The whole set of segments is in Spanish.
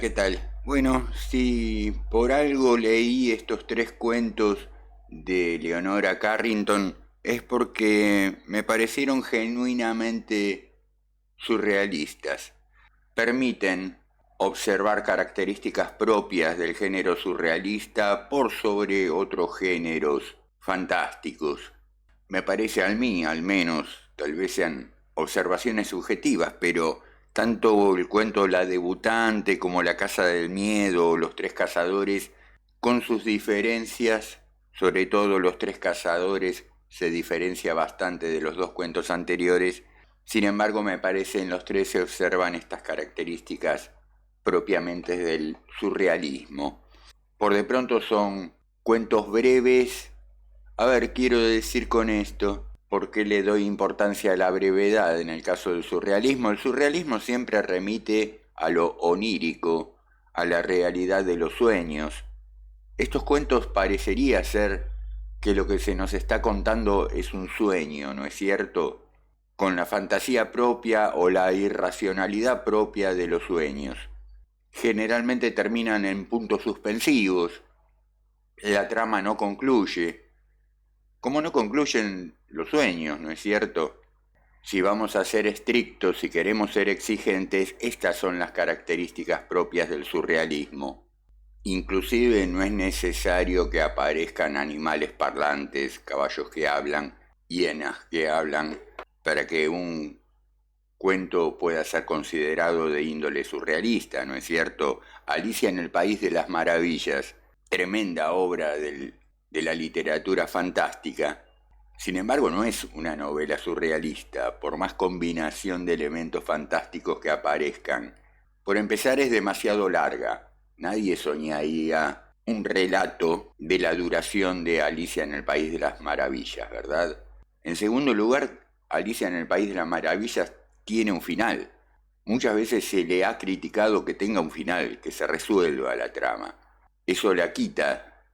¿qué tal? Bueno, si por algo leí estos tres cuentos de Leonora Carrington es porque me parecieron genuinamente surrealistas. Permiten observar características propias del género surrealista por sobre otros géneros fantásticos. Me parece a mí, al menos, tal vez sean observaciones subjetivas, pero tanto el cuento La debutante como La casa del miedo o Los tres cazadores, con sus diferencias, sobre todo Los tres cazadores se diferencia bastante de los dos cuentos anteriores. Sin embargo, me parece en los tres se observan estas características propiamente del surrealismo. Por de pronto son cuentos breves. A ver, quiero decir con esto, ¿por qué le doy importancia a la brevedad en el caso del surrealismo? El surrealismo siempre remite a lo onírico, a la realidad de los sueños. Estos cuentos parecería ser que lo que se nos está contando es un sueño, ¿no es cierto? Con la fantasía propia o la irracionalidad propia de los sueños. Generalmente terminan en puntos suspensivos, la trama no concluye, como no concluyen los sueños, ¿no es cierto? Si vamos a ser estrictos, si queremos ser exigentes, estas son las características propias del surrealismo. Inclusive no es necesario que aparezcan animales parlantes, caballos que hablan, hienas que hablan, para que un cuento pueda ser considerado de índole surrealista, ¿no es cierto? Alicia en el País de las Maravillas, tremenda obra de la literatura fantástica. Sin embargo, no es una novela surrealista, por más combinación de elementos fantásticos que aparezcan. Por empezar, es demasiado larga. Nadie soñaría un relato de la duración de Alicia en el País de las Maravillas, ¿verdad? En segundo lugar, Alicia en el País de las Maravillas tiene un final. Muchas veces se le ha criticado que tenga un final, que se resuelva la trama. Eso la quita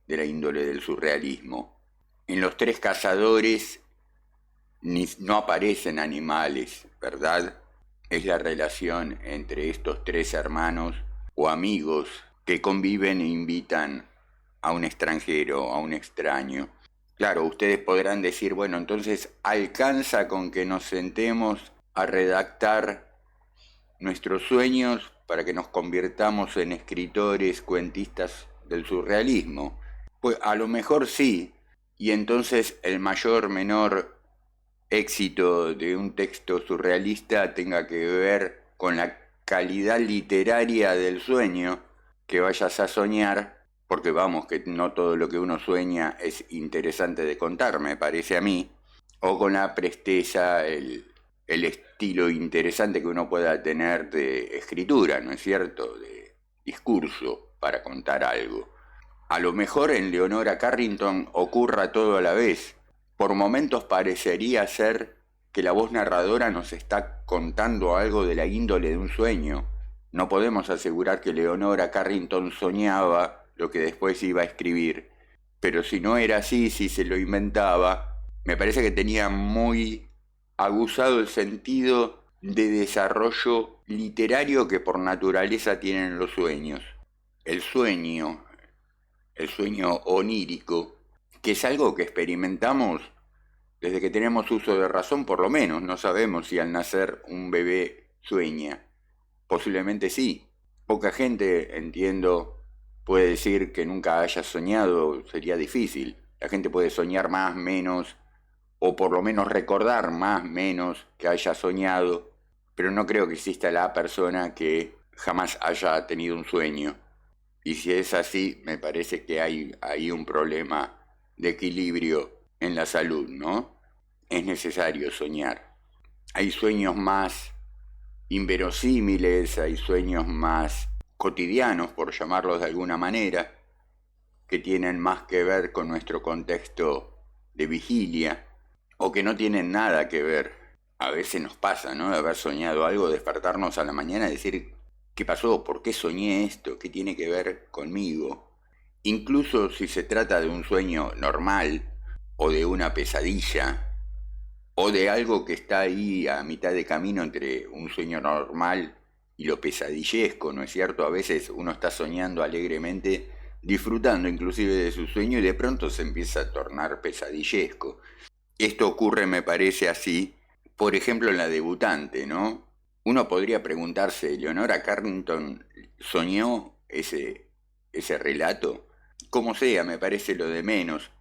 de la índole del surrealismo. En Los tres cazadores no aparecen animales, ¿verdad? Es la relación entre estos tres hermanos o amigos que conviven e invitan a un extranjero, a un extraño. Claro, ustedes podrán decir, bueno, entonces alcanza con que nos sentemos a redactar nuestros sueños para que nos convirtamos en escritores, cuentistas del surrealismo. Pues a lo mejor sí, y entonces el mayor menor éxito de un texto surrealista tenga que ver con la calidad literaria del sueño que vayas a soñar, porque vamos, que no todo lo que uno sueña es interesante de contar, me parece a mí, o con la presteza, el estilo interesante que uno pueda tener de escritura, ¿no es cierto?, de discurso para contar algo. A lo mejor en Leonora Carrington ocurra todo a la vez. Por momentos parecería ser que la voz narradora nos está contando algo de la índole de un sueño. No podemos asegurar que Leonora Carrington soñaba lo que después iba a escribir, pero si no era así, si se lo inventaba, me parece que tenía muy aguzado el sentido de desarrollo literario que por naturaleza tienen los sueños. El sueño, el sueño onírico, que es algo que experimentamos desde que tenemos uso de razón, por lo menos. No sabemos si al nacer un bebé sueña. Posiblemente sí. Poca gente, entiendo, puede decir que nunca haya soñado, sería difícil. La gente puede soñar más, menos, o por lo menos recordar más, menos que haya soñado, pero no creo que exista la persona que jamás haya tenido un sueño. Y si es así, me parece que hay ahí un problema de equilibrio en la salud, ¿no? Es necesario soñar. Hay sueños más inverosímiles, hay sueños más cotidianos, por llamarlos de alguna manera, que tienen más que ver con nuestro contexto de vigilia, o que no tienen nada que ver. A veces nos pasa, ¿no?, de haber soñado algo, despertarnos a la mañana y decir, ¿qué pasó? ¿Por qué soñé esto? ¿Qué tiene que ver conmigo? Incluso si se trata de un sueño normal, o de una pesadilla, o de algo que está ahí a mitad de camino entre un sueño normal y lo pesadillesco, ¿no es cierto? A veces uno está soñando alegremente, disfrutando inclusive de su sueño y de pronto se empieza a tornar pesadillesco. Esto ocurre, me parece así, por ejemplo, en La debutante, ¿no? Uno podría preguntarse, ¿Leonora Carrington soñó ese relato? Como sea, me parece lo de menos.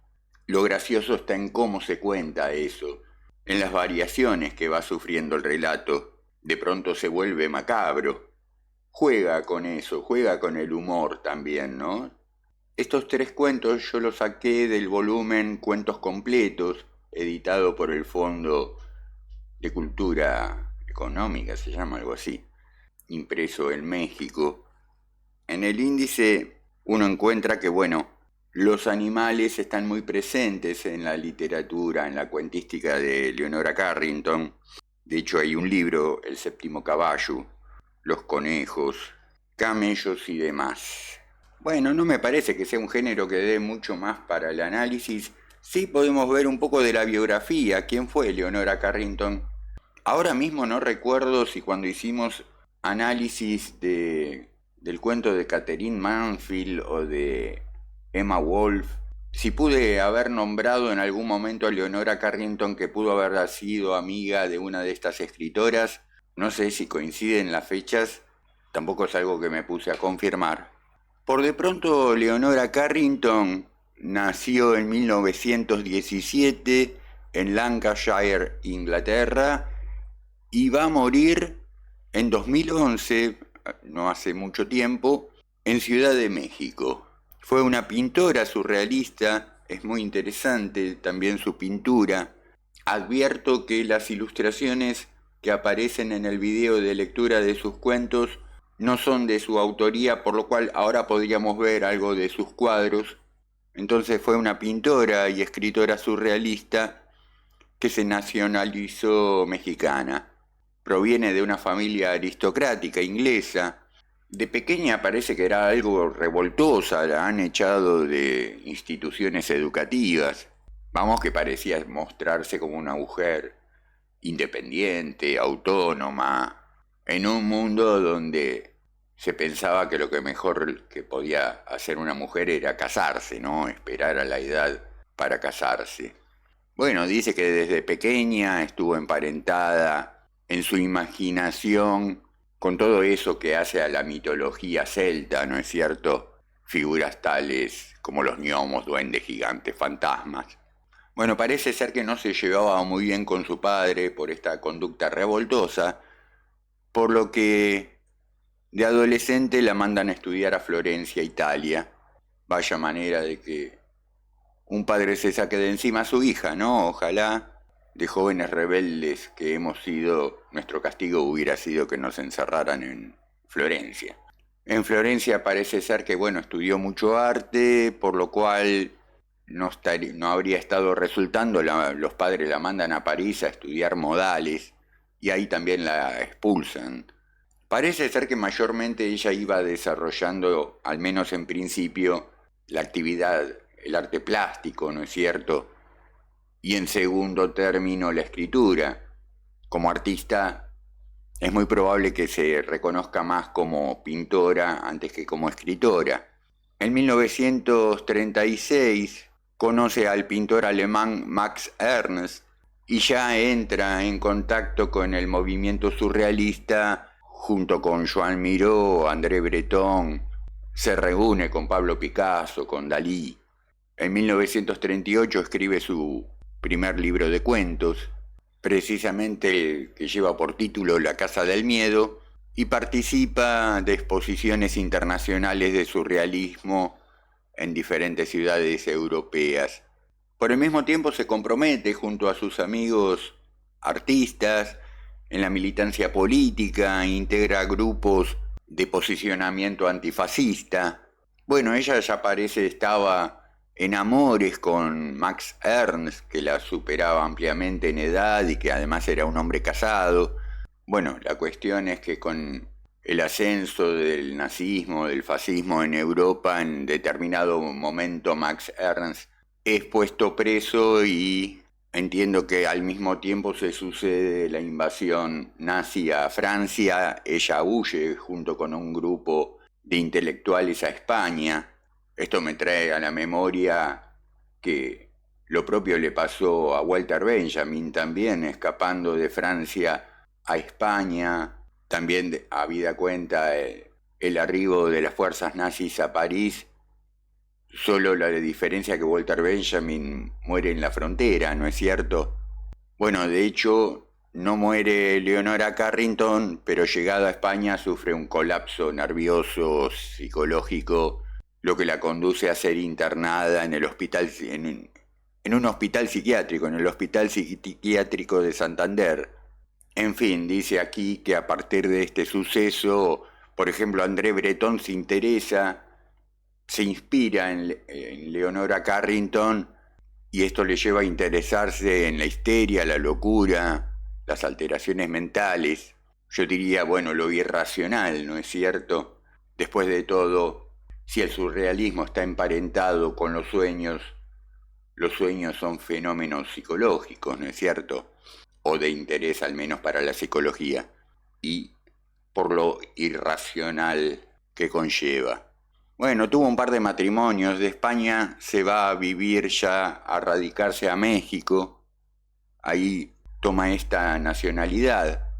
Lo gracioso está en cómo se cuenta eso, en las variaciones que va sufriendo el relato. De pronto se vuelve macabro. Juega con eso, juega con el humor también, ¿no? Estos 3 cuentos yo los saqué del volumen Cuentos Completos, editado por el Fondo de Cultura Económica, se llama algo así, impreso en México. En el índice uno encuentra que, bueno, los animales están muy presentes en la literatura, en la cuentística de Leonora Carrington. De hecho, hay un libro, El séptimo caballo, los conejos, camellos y demás. Bueno, no me parece que sea un género que dé mucho más para el análisis. Sí podemos ver un poco de la biografía, quién fue Leonora Carrington. Ahora mismo no recuerdo si cuando hicimos análisis del cuento de Catherine Mansfield o de Emma Wolf, si pude haber nombrado en algún momento a Leonora Carrington, que pudo haber sido amiga de una de estas escritoras. No sé si coinciden las fechas, tampoco es algo que me puse a confirmar. Por de pronto, Leonora Carrington nació en 1917 en Lancashire, Inglaterra, y va a morir en 2011, no hace mucho tiempo, en Ciudad de México. Fue una pintora surrealista, es muy interesante también su pintura. Advierto que las ilustraciones que aparecen en el video de lectura de sus cuentos no son de su autoría, por lo cual ahora podríamos ver algo de sus cuadros. Entonces fue una pintora y escritora surrealista que se nacionalizó mexicana. Proviene de una familia aristocrática inglesa. De pequeña parece que era algo revoltosa, la han echado de instituciones educativas. Vamos, que parecía mostrarse como una mujer independiente, autónoma, en un mundo donde se pensaba que lo que mejor que podía hacer una mujer era casarse, ¿no? Esperar a la edad para casarse. Bueno, dice que desde pequeña estuvo emparentada en su imaginación con todo eso que hace a la mitología celta, ¿no es cierto? Figuras tales como los gnomos, duendes, gigantes, fantasmas. Bueno, parece ser que no se llevaba muy bien con su padre por esta conducta revoltosa, por lo que de adolescente la mandan a estudiar a Florencia, Italia. Vaya manera de que un padre se saque de encima a su hija, ¿no? Ojalá de jóvenes rebeldes que hemos sido, nuestro castigo hubiera sido que nos encerraran en Florencia. En Florencia parece ser que, bueno, estudió mucho arte, por lo cual no habría estado resultando. Los padres la mandan a París a estudiar modales y ahí también la expulsan. Parece ser que mayormente ella iba desarrollando, al menos en principio, la actividad, el arte plástico, ¿no es cierto? Y en segundo término, la escritura. Como artista, es muy probable que se reconozca más como pintora antes que como escritora. En 1936 conoce al pintor alemán Max Ernst y ya entra en contacto con el movimiento surrealista junto con Joan Miró, André Breton. Se reúne con Pablo Picasso, con Dalí. En 1938 escribe su primer libro de cuentos, precisamente el que lleva por título La Casa del Miedo, y participa de exposiciones internacionales de surrealismo en diferentes ciudades europeas. Por el mismo tiempo se compromete junto a sus amigos artistas en la militancia política, integra grupos de posicionamiento antifascista. Bueno, ella ya estaba en amores con Max Ernst, que la superaba ampliamente en edad y que además era un hombre casado. Bueno, la cuestión es que con el ascenso del nazismo, del fascismo en Europa, en determinado momento Max Ernst es puesto preso y entiendo que al mismo tiempo se sucede la invasión nazi a Francia, ella huye junto con un grupo de intelectuales a España. Esto me trae a la memoria que lo propio le pasó a Walter Benjamin también, escapando de Francia a España. También habida cuenta el arribo de las fuerzas nazis a París. Solo la diferencia que Walter Benjamin muere en la frontera, ¿no es cierto? Bueno, de hecho, no muere Leonora Carrington, pero llegada a España sufre un colapso nervioso, psicológico, lo que la conduce a ser internada en el hospital, en un hospital psiquiátrico, en el Hospital Psiquiátrico de Santander. En fin, dice aquí que a partir de este suceso, por ejemplo, André Breton se interesa, se inspira en Leonora Carrington, y esto le lleva a interesarse en la histeria, la locura, las alteraciones mentales. Yo diría, bueno, lo irracional, ¿no es cierto? Después de todo, si el surrealismo está emparentado con los sueños son fenómenos psicológicos, ¿no es cierto? O de interés al menos para la psicología, y por lo irracional que conlleva. Bueno, tuvo un par de matrimonios. De España se va a vivir ya, a radicarse a México. Ahí toma esta nacionalidad.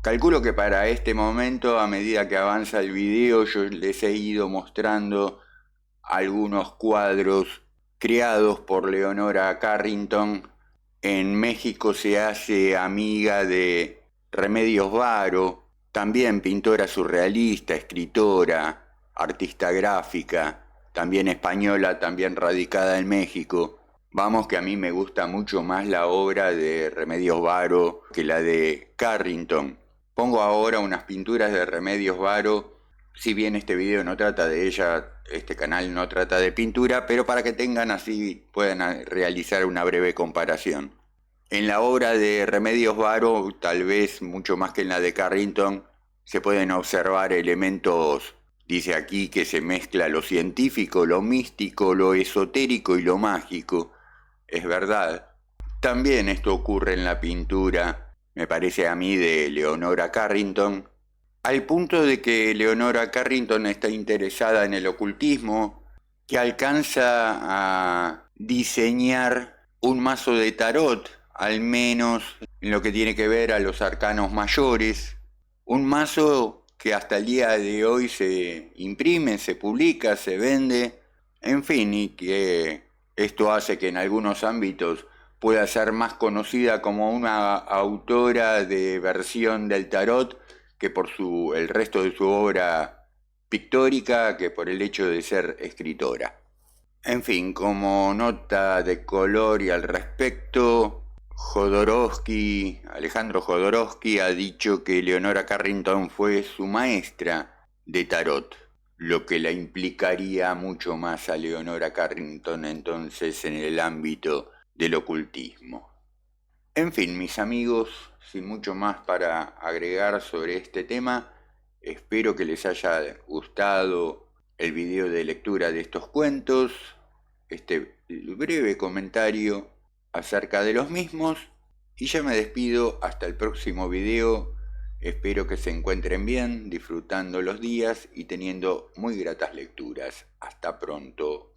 Calculo que para este momento, a medida que avanza el video, yo les he ido mostrando algunos cuadros creados por Leonora Carrington. En México se hace amiga de Remedios Varo, también pintora surrealista, escritora, artista gráfica, también española, también radicada en México. Vamos, que a mí me gusta mucho más la obra de Remedios Varo que la de Carrington. Pongo ahora unas pinturas de Remedios Varo. Si bien este video no trata de ella, este canal no trata de pintura, pero para que tengan así, puedan realizar una breve comparación. En la obra de Remedios Varo, tal vez mucho más que en la de Carrington, se pueden observar elementos, dice aquí, que se mezcla lo científico, lo místico, lo esotérico y lo mágico. Es verdad. También esto ocurre en la pintura, me parece a mí, de Leonora Carrington, al punto de que Leonora Carrington está interesada en el ocultismo, que alcanza a diseñar un mazo de tarot, al menos en lo que tiene que ver a los arcanos mayores, un mazo que hasta el día de hoy se imprime, se publica, se vende, en fin, y que esto hace que en algunos ámbitos pueda ser más conocida como una autora de versión del tarot que por el resto de su obra pictórica, que por el hecho de ser escritora. En fin, como nota de color y al respecto, Alejandro Jodorowsky ha dicho que Leonora Carrington fue su maestra de tarot, lo que la implicaría mucho más a Leonora Carrington entonces en el ámbito del ocultismo. En fin, mis amigos, sin mucho más para agregar sobre este tema, espero que les haya gustado el video de lectura de estos cuentos, este breve comentario acerca de los mismos, y ya me despido hasta el próximo video. Espero que se encuentren bien, disfrutando los días y teniendo muy gratas lecturas. Hasta pronto.